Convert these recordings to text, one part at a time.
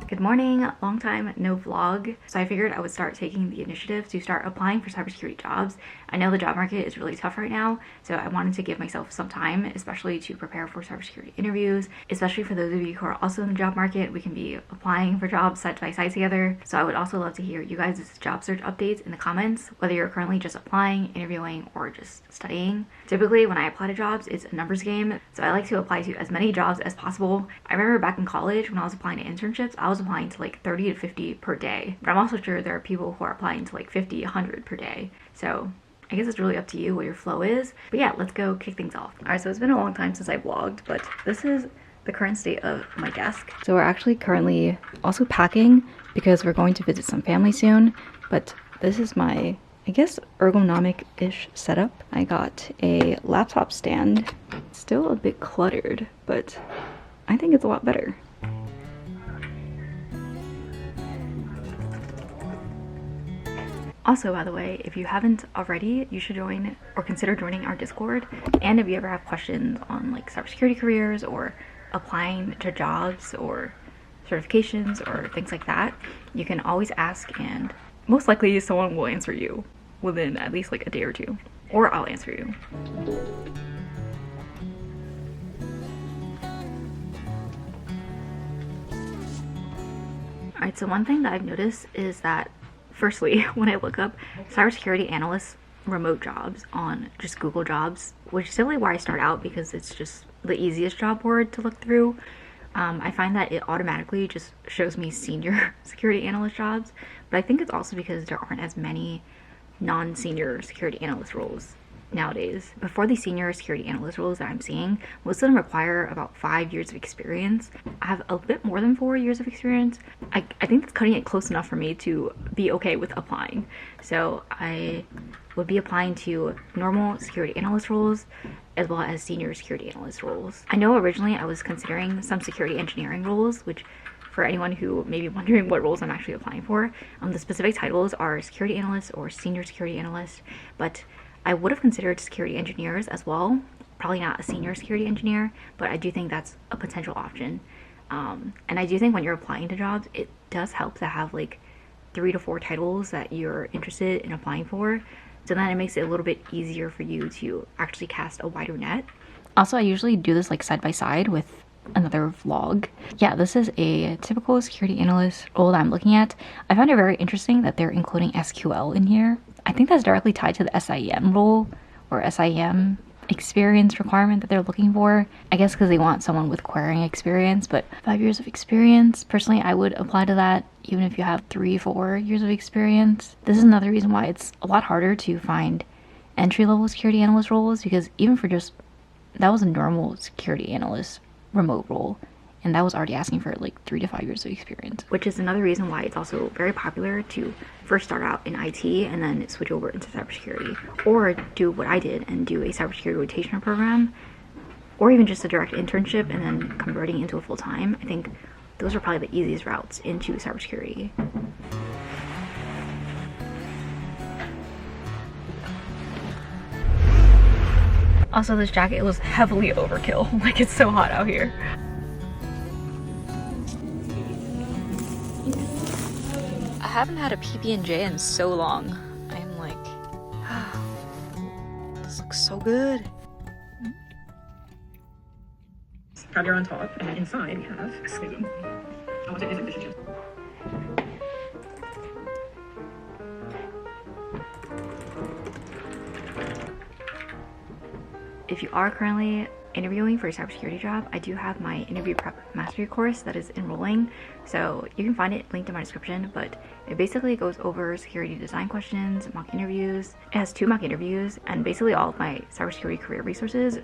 Good morning, long time no vlog. So I figured I would start taking the initiative to start applying for cybersecurity jobs. I know the job market is really tough right now, so I wanted to give myself some time, especially to prepare for cybersecurity interviews, especially for those of you who are also in the job market. We can be applying for jobs side by side together. So I would also love to hear you guys' job search updates in the comments, whether you're currently just applying, interviewing, or just studying. Typically when I apply to jobs, it's a numbers game, so I like to apply to as many jobs as possible. I remember back in college when I was applying to internships, I was applying to like 30 to 50 per day, but I'm also sure there are people who are applying to like 50, 100 per day. So I guess it's really up to you what your flow is. But yeah, let's go kick things off. All right, so it's been a long time since I vlogged, but this is the current state of my desk. So we're actually currently also packing because we're going to visit some family soon, but this is my, I guess, ergonomic-ish setup. I got a laptop stand. It's still a bit cluttered, but I think it's a lot better. Also, by the way, if you haven't already, you should join or consider joining our Discord. And if you ever have questions on like cybersecurity careers or applying to jobs or certifications or things like that, you can always ask, and most likely someone will answer you within at least like a day or two, or I'll answer you. Alright, so one thing that I've noticed is that firstly, when I look up cybersecurity analyst remote jobs on just Google Jobs, which is simply where I start out because it's just the easiest job board to look through, I find that it automatically just shows me senior security analyst jobs, but I think it's also because there aren't as many non-senior security analyst roles nowadays. Before the senior security analyst roles that I'm seeing, most of them require about 5 years of experience. I have a bit more than 4 years of experience. I think that's cutting it close enough for me to be okay with applying. So I would be applying to normal security analyst roles as well as senior security analyst roles. I know originally I was considering some security engineering roles, which for anyone who may be wondering what roles I'm actually applying for, the specific titles are security analyst or senior security analyst, but I would have considered security engineers as well. Probably not a senior security engineer, but I do think that's a potential option. And I do think when you're applying to jobs, it does help to have like 3 to 4 titles that you're interested in applying for. So then it makes it a little bit easier for you to actually cast a wider net. Also, I usually do this like side by side with another vlog. Yeah, this is a typical security analyst role that I'm looking at. I found it very interesting that they're including SQL in here. I think that's directly tied to the SIEM role or SIEM experience requirement that they're looking for. I guess because they want someone with querying experience, but 5 years of experience, personally I would apply to that even if you have 3-4 years of experience. This is another reason why it's a lot harder to find entry-level security analyst roles, because even for just, that was a normal security analyst remote role, and that was already asking for like 3 to 5 years of experience, which is another reason why it's also very popular to first start out in IT and then switch over into cybersecurity, or do what I did and do a cybersecurity rotational program, or even just a direct internship and then converting into a full-time. I think those are probably the easiest routes into cybersecurity. Also, this jacket was heavily overkill. Like, it's so hot out here. I haven't had a PB&J in so long. I'm like, this looks so good. Caviar on top, and then inside we have scoop. Oh, is it fish and chips? If you are currently interviewing for a cybersecurity job, I do have my interview prep mastery course that is enrolling, so you can find it linked in my description. But it basically goes over security design questions, mock interviews. It has 2 mock interviews and basically all of my cybersecurity career resources.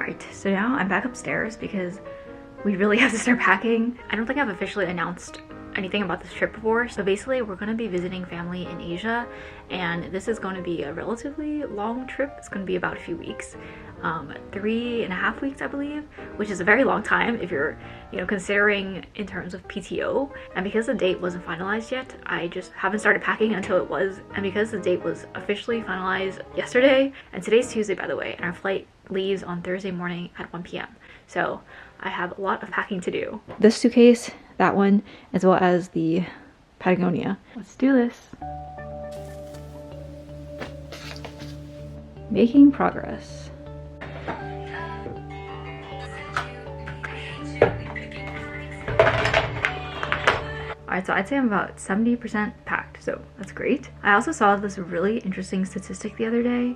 Alright, so now I'm back upstairs because we really have to start packing. I don't think I've officially announced anything about this trip before. So basically we're going to be visiting family in Asia, and this is going to be a relatively long trip. It's going to be about a few weeks, 3.5 weeks I believe, which is a very long time if you're considering in terms of PTO. And because the date wasn't finalized yet, I just haven't started packing until it was. And because the date was officially finalized yesterday, and today's Tuesday by the way, and our flight leaves on Thursday morning at 1 p.m. so I have a lot of packing to do. This suitcase, that one, as well as the Patagonia. Let's do this. Making progress. Alright, so I'd say I'm about 70% packed, so that's great. I also saw this really interesting statistic the other day,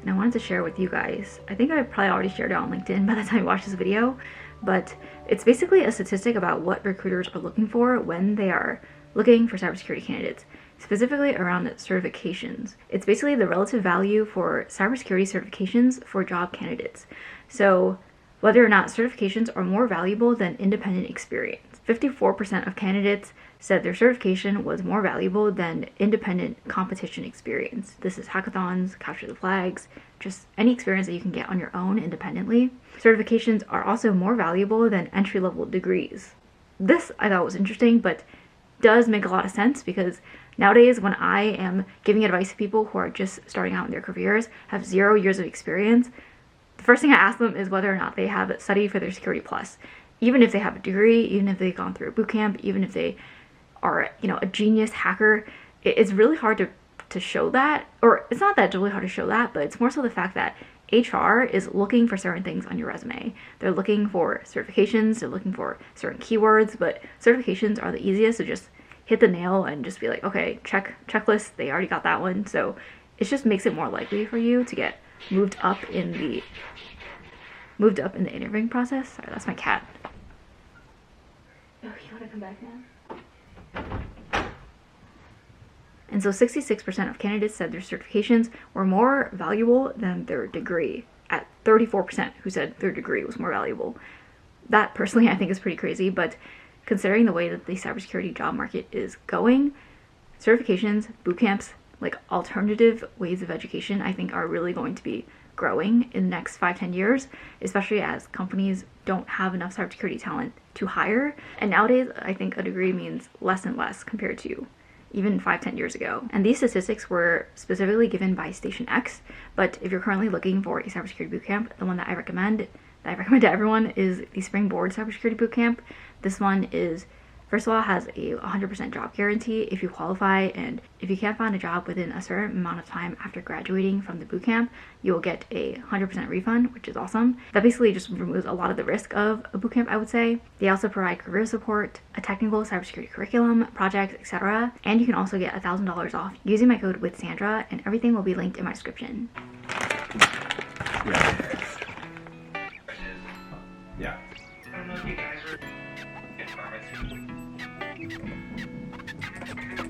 and I wanted to share with you guys. I think I probably already shared it on LinkedIn by the time you watch this video, but it's basically a statistic about what recruiters are looking for when they are looking for cybersecurity candidates, specifically around certifications. It's basically the relative value for cybersecurity certifications for job candidates. So whether or not certifications are more valuable than independent experience. 54% of candidates said their certification was more valuable than independent competition experience. This is hackathons, capture the flags, just any experience that you can get on your own independently. Certifications are also more valuable than entry-level degrees. This I thought was interesting, but does make a lot of sense because nowadays when I am giving advice to people who are just starting out in their careers, have 0 years of experience, the first thing I ask them is whether or not they have studied for their Security Plus. Even if they have a degree, even if they've gone through a boot camp, even if they are, a genius hacker, it's really hard to show that. Or it's not that it's really hard to show that, but it's more so the fact that HR is looking for certain things on your resume. They're looking for certifications, they're looking for certain keywords, but certifications are the easiest to just hit the nail and just be like, okay, checklist, they already got that one. So it just makes it more likely for you to get moved up in the interviewing process. Sorry, that's my cat. Oh, you want to come back now? And so 66% of candidates said their certifications were more valuable than their degree, at 34% who said their degree was more valuable. That personally I think is pretty crazy, but considering the way that the cybersecurity job market is going, certifications, boot camps, like alternative ways of education, I think are really going to be growing in the next 5-10 years, especially as companies don't have enough cybersecurity talent to hire. And nowadays, I think a degree means less and less compared to even 5-10 years ago. And these statistics were specifically given by Station X, but if you're currently looking for a cybersecurity bootcamp, the one that I recommend to everyone is the Springboard Cybersecurity Bootcamp. This one is, first of all, has a 100% job guarantee if you qualify, and if you can't find a job within a certain amount of time after graduating from the bootcamp, you'll get a 100% refund, which is awesome. That basically just removes a lot of the risk of a bootcamp, I would say. They also provide career support, a technical cybersecurity curriculum, projects, etc. And you can also get $1,000 off using my code with Sandra, and everything will be linked in my description. Yeah. I don't know if you guys are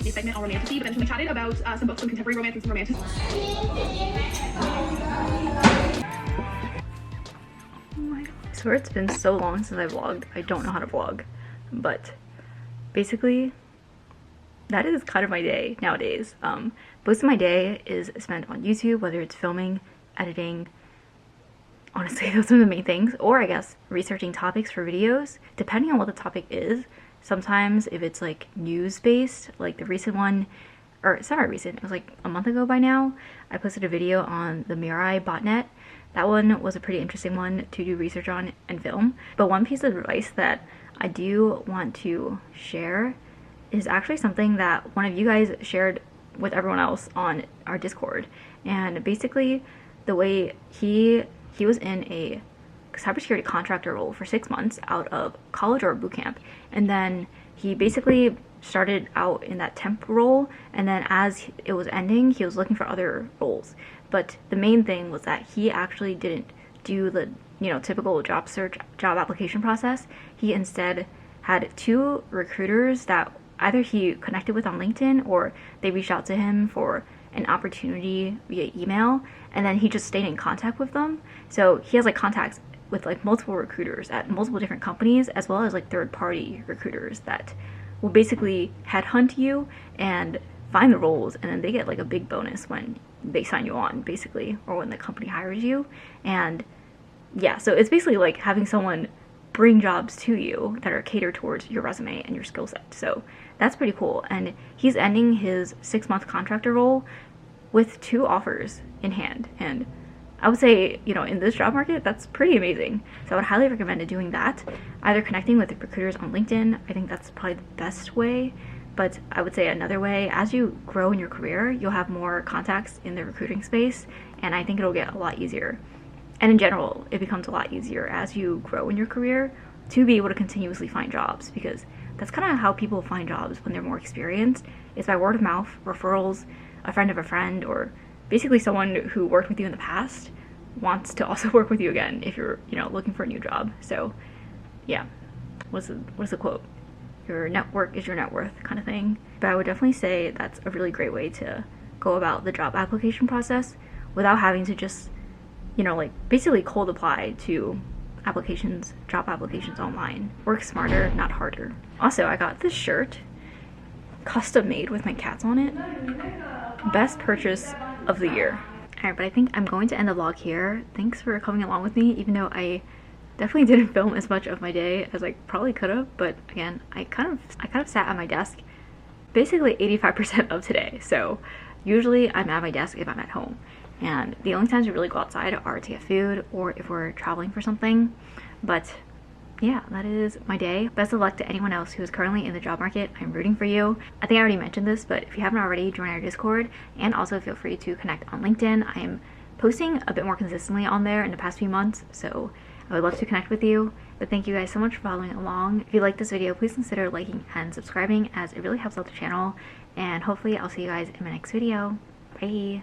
a segment on romantasy, but then we chatted about some books on contemporary romance and some romantic. Oh my god. I swear it's been so long since I vlogged. I don't know how to vlog. But basically, that is kind of my day nowadays. Most of my day is spent on YouTube, whether it's filming, editing. Honestly, those are the main things. Or I guess researching topics for videos, depending on what the topic is. Sometimes if it's like news based, like the recent one, or it's not recent, it was like a month ago by now, I posted a video on the Mirai botnet. That one was a pretty interesting one to do research on and film. But one piece of advice that I do want to share is actually something that one of you guys shared with everyone else on our Discord. And basically the way he was in a cybersecurity contractor role for 6 months out of college or boot camp, and then he basically started out in that temp role, and then as it was ending he was looking for other roles. But the main thing was that he actually didn't do the typical job application process. He instead had 2 recruiters that either he connected with on LinkedIn or they reached out to him for an opportunity via email, and then he just stayed in contact with them. So he has like contacts with like multiple recruiters at multiple different companies, as well as like third-party recruiters that will basically headhunt you and find the roles, and then they get like a big bonus when they sign you on, basically, or when the company hires you. And yeah, so it's basically like having someone bring jobs to you that are catered towards your resume and your skill set. So that's pretty cool. And he's ending his 6-month contractor role with 2 offers in hand. And I would say, you know, in this job market, that's pretty amazing. So I would highly recommend doing that. Either connecting with recruiters on LinkedIn, I think that's probably the best way. But I would say another way, as you grow in your career, you'll have more contacts in the recruiting space, and I think it'll get a lot easier. And in general, it becomes a lot easier as you grow in your career to be able to continuously find jobs, because that's kind of how people find jobs when they're more experienced. It's by word of mouth, referrals, a friend of a friend, or basically someone who worked with you in the past wants to also work with you again if you're, you know, looking for a new job. So yeah, what's the quote? Your network is your net worth, kind of thing. But I would definitely say that's a really great way to go about the job application process without having to just, you know, like basically cold apply to applications, job applications online. Work smarter, not harder. Also, I got this shirt custom made with my cats on it. Best purchase of the year. Alright, but I think I'm going to end the vlog here. Thanks for coming along with me, even though I definitely didn't film as much of my day as I probably could have. But again, I kind of sat at my desk basically 85% of today. So usually I'm at my desk if I'm at home. And the only times we really go outside are to get food or if we're traveling for something. But yeah, that is my day. Best of luck to anyone else who is currently in the job market. I'm rooting for you. I think I already mentioned this, but if you haven't already, join our Discord, and also feel free to connect on LinkedIn. I am posting a bit more consistently on there in the past few months, so I would love to connect with you. But thank you guys so much for following along. If you like this video, please consider liking and subscribing, as it really helps out the channel. And hopefully I'll see you guys in my next video. Bye!